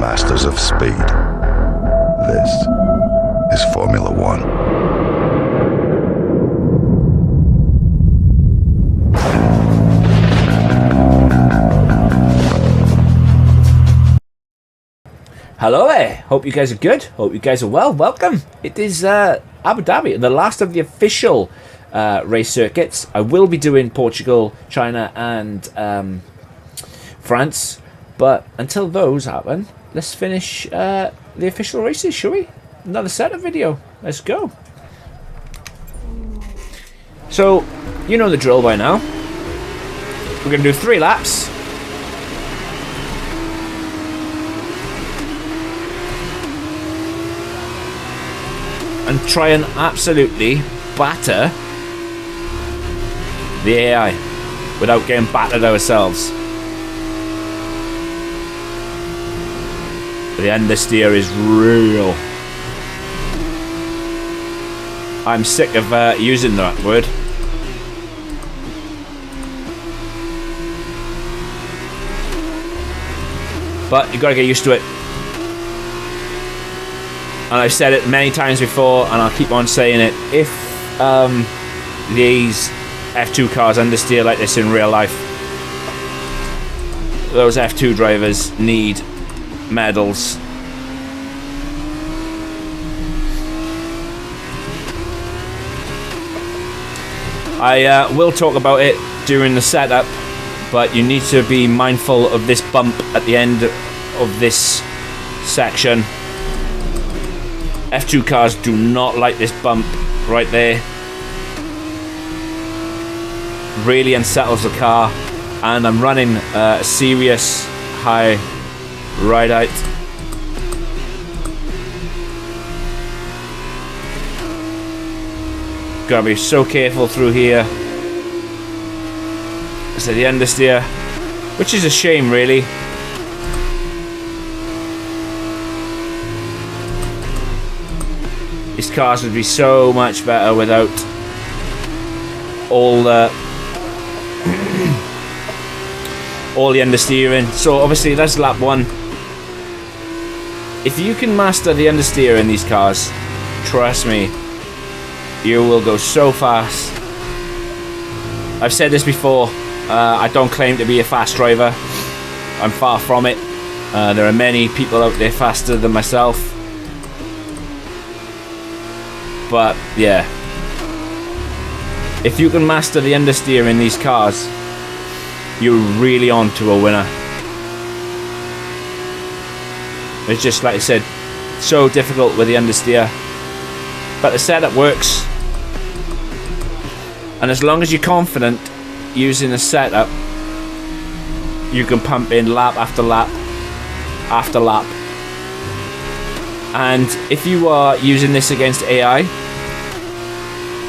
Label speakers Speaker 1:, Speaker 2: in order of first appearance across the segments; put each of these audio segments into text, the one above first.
Speaker 1: masters of speed. This is Formula One.
Speaker 2: Hello there, hope you guys are good, hope you guys are well, welcome. It is Abu Dhabi, the last of the official race circuits. I will be doing Portugal, China and France, but until those happen, let's finish the official races, shall we? Another setup video, let's go. So, you know the drill by now. We're going to do 3 laps. And try and absolutely batter the AI without getting battered ourselves. The understeer is real. I'm sick of using that word. But you gotta get used to it. And I've said it many times before, and I'll keep on saying it. If these F2 cars understeer like this in real life, those F2 drivers need medals. I will talk about it during the setup, but you need to be mindful of this bump at the end of this section. F2 cars do not like this bump right there. Really unsettles the car, and I'm running a serious high ride height. Gotta be so careful through here. So the understeer, which is a shame really. These cars would be so much better without all the all the understeering. So obviously that's lap 1. If you can master the understeer in these cars, trust me, you will go so fast. I've said this before, I don't claim to be a fast driver. I'm far from it. There are many people out there faster than myself. But yeah, if you can master the understeer in these cars, you're really on to a winner. It's just like I said, so difficult with the understeer, but the setup works. And as long as you're confident using the setup, you can pump in lap after lap after lap. And if you are using this against AI,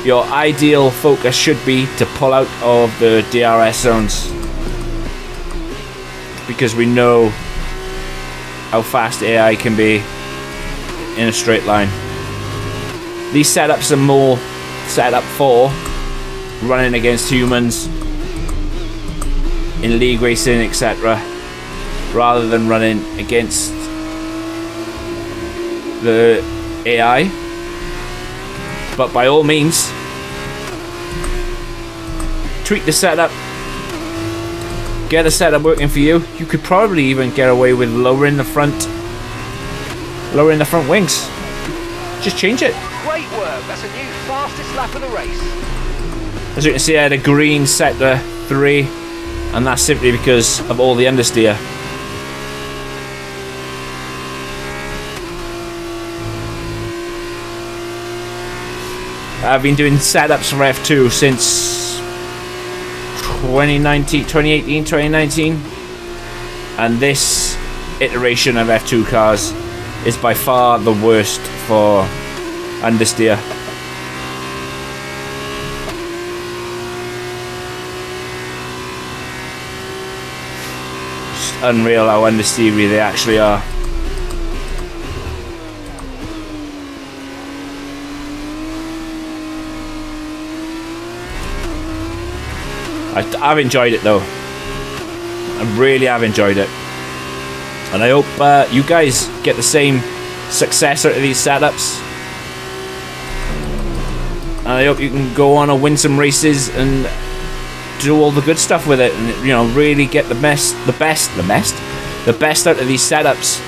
Speaker 2: your ideal focus should be to pull out of the DRS zones, because we know how fast AI can be in a straight line. These setups are more set up for running against humans in league racing, etc., rather than running against the AI. But by all means, tweak the setup, get the setup working for you. You could probably even get away with lowering the front wings. Just change it.
Speaker 3: Great work, that's a new fastest lap of the race.
Speaker 2: As you can see, I had a green sector 3, and that's simply because of all the understeer. I've been doing setups for F2 since 2018, 2019, and this iteration of F2 cars is by far the worst for understeer. It's unreal how understeery they actually are. I've enjoyed it though. I really have enjoyed it. And I hope you guys get the same success out of these setups. And I hope you can go on and win some races and do all the good stuff with it, and you know, really get the best out of these setups.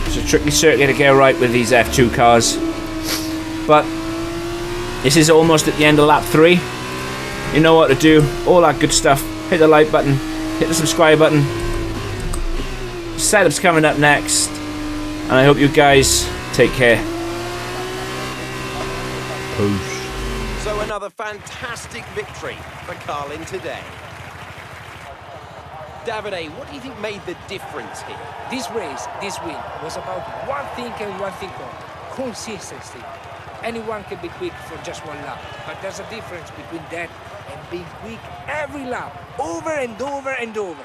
Speaker 2: It's a tricky circuit to get right with these F2 cars, but this is almost at the end of lap 3. You know what to do, all that good stuff. Hit the like button, hit the subscribe button. Setup's coming up next, and I hope you guys take care. Peace.
Speaker 4: So another fantastic victory for Carlin today. Davide, what do you think made the difference here?
Speaker 5: This race, this win, was about one thing and one thing only: consistency. Anyone can be quick for just one lap, but there's a difference between that and being quick every lap, over and over and over.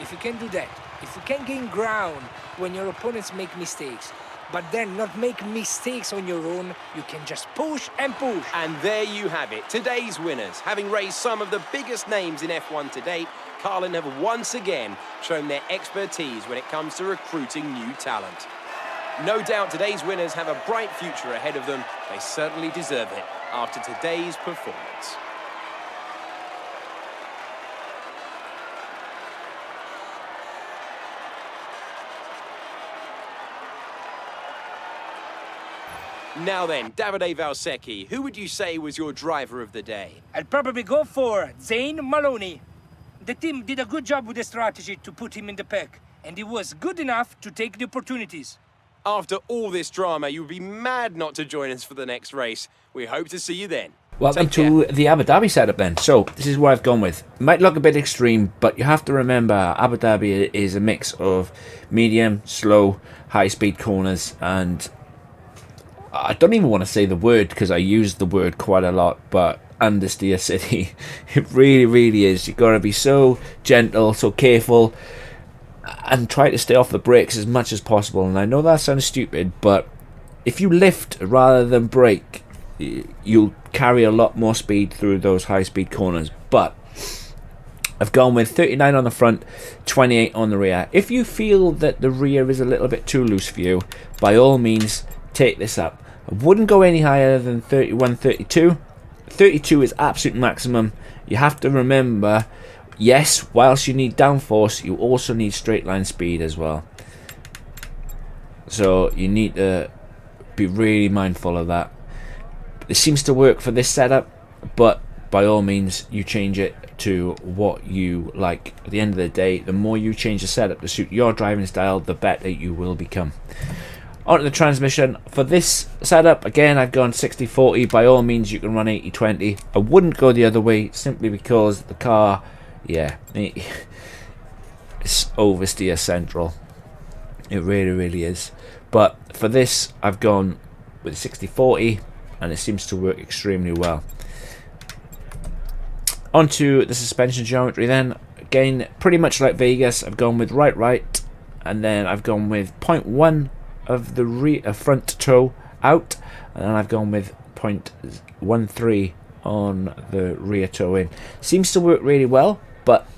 Speaker 5: If you can do that, if you can gain ground when your opponents make mistakes, but then not make mistakes on your own, you can just push and push.
Speaker 4: And there you have it, today's winners. Having raised some of the biggest names in F1 to date, Carlin have once again shown their expertise when it comes to recruiting new talent. No doubt today's winners have a bright future ahead of them. They certainly deserve it after today's performance. Now then, Davide Valsecchi, who would you say was your driver of the day?
Speaker 5: I'd probably go for Zane Maloney. The team did a good job with the strategy to put him in the pack, and he was good enough to take the opportunities.
Speaker 4: After all this drama, you would be mad not to join us for the next race. We hope to see you then.
Speaker 2: Welcome to the Abu Dhabi setup then. So, this is what I've gone with. It might look a bit extreme, but you have to remember Abu Dhabi is a mix of medium, slow, high-speed corners, and I don't even want to say the word because I use the word quite a lot, but understeer city. It really, really is. You've got to be so gentle, so careful, and try to stay off the brakes as much as possible. And I know that sounds stupid, but if you lift rather than brake, you'll carry a lot more speed through those high-speed corners. But I've gone with 39 on the front, 28 on the rear. If you feel that the rear is a little bit too loose for you, by all means, take this up. I wouldn't go any higher than 31, 32. 32 is absolute maximum. You have to remember, yes, whilst you need downforce, you also need straight line speed as well. So you need to be really mindful of that. It seems to work for this setup, but by all means, you change it to what you like. At the end of the day, the more you change the setup to suit your driving style, the better you will become. Onto the transmission. For this setup, again, I've gone 60-40. By all means, you can run 80-20. I wouldn't go the other way, simply because the car, yeah, it's oversteer central. It really, really is. But for this, I've gone with 60-40, and it seems to work extremely well. Onto the suspension geometry then. Again, pretty much like Vegas, I've gone with right, and then I've gone with 0.1 of the front toe out, and then I've gone with 0.13 on the rear toe in. Seems to work really well, but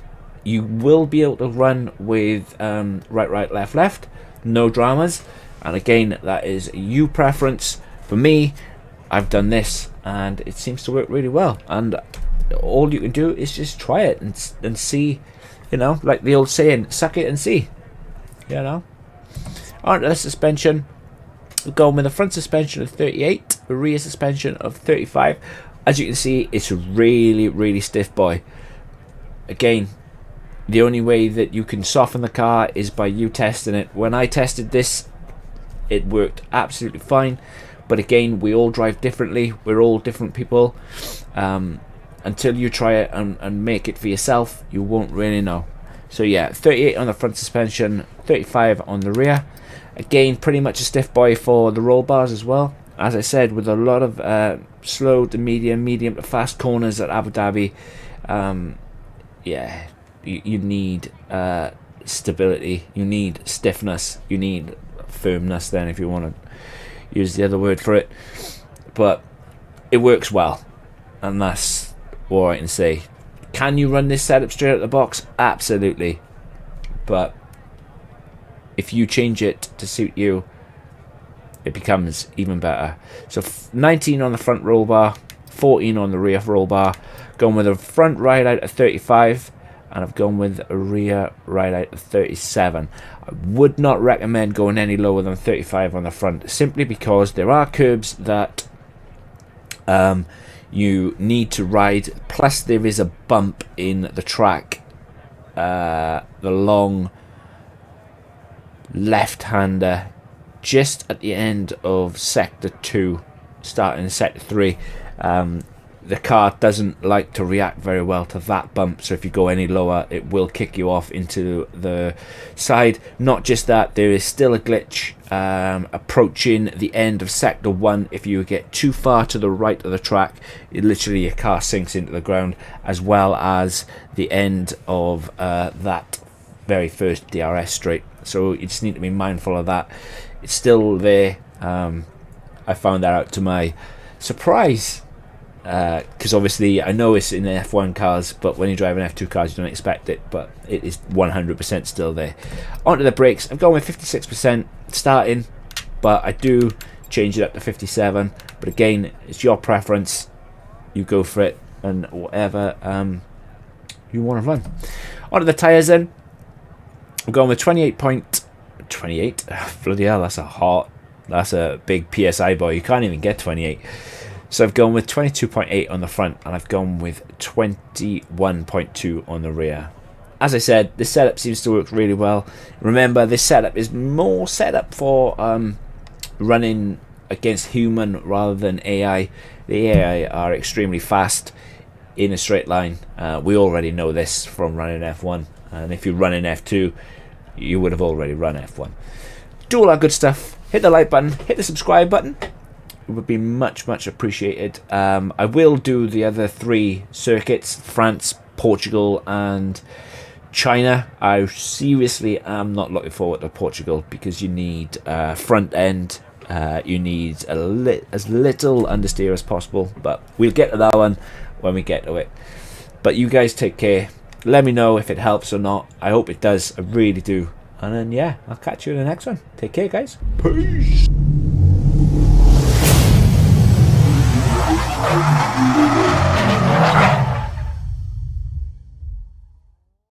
Speaker 2: you will be able to run with right, left, no dramas. And again, that is you preference. For me, I've done this, and it seems to work really well. And all you can do is just try it and see, you know, like the old saying, suck it and see, you know. Onto the suspension, we're going with a front suspension of 38, a rear suspension of 35. As you can see, it's a really, really stiff boy. Again, the only way that you can soften the car is by you testing it. When I tested this, it worked absolutely fine. But again, we all drive differently. We're all different people. Until you try it and make it for yourself, you won't really know. So yeah, 38 on the front suspension, 35 on the rear. Again, pretty much a stiff boy for the roll bars as well. As I said, with a lot of slow to medium to fast corners at Abu Dhabi, yeah, you need stability, you need stiffness, you need firmness then, if you want to use the other word for it. But it works well, and that's all I can say. Can you run this setup straight out of the box? Absolutely. But if you change it to suit you, it becomes even better. So 19 on the front roll bar, 14 on the rear roll bar. Going with a front ride out of 35, and I've gone with a rear ride out of 37. I would not recommend going any lower than 35 on the front, simply because there are curbs that you need to ride, plus there is a bump in the track, the long left-hander just at the end of sector 2, starting in sector 3. The car doesn't like to react very well to that bump, so if you go any lower it will kick you off into the side. Not just that, there is still a glitch approaching the end of sector 1. If you get too far to the right of the track, literally your car sinks into the ground, as well as the end of that very first DRS straight. So you just need to be mindful of that. It's still there. I found that out to my surprise, because obviously I know it's in the F1 cars, but when you're driving F2 cars you don't expect it, but it is 100% still there. Onto the brakes, I'm going with 56% starting, but I do change it up to 57, but again, it's your preference. You go for it, and whatever you want to run. Onto the tyres then. I'm going with 28. Bloody hell, that's a big PSI boy. You can't even get 28. So I've gone with 22.8 on the front, and I've gone with 21.2 on the rear. As I said, this setup seems to work really well. Remember, this setup is more set up for running against human rather than AI. The AI are extremely fast in a straight line. We already know this from running F1, and if you're running F2, you would have already run F1. Do all that good stuff. Hit the like button, hit the subscribe button. It would be much appreciated. I will do the other 3 circuits: France, Portugal and China. I seriously am not looking forward to Portugal, because you need front end, you need as little understeer as possible, but we'll get to that one when we get to it. But you guys take care. Let me know if it helps or not. I hope it does. I really do. And then yeah, I'll catch you in the next one. Take care, guys. Peace.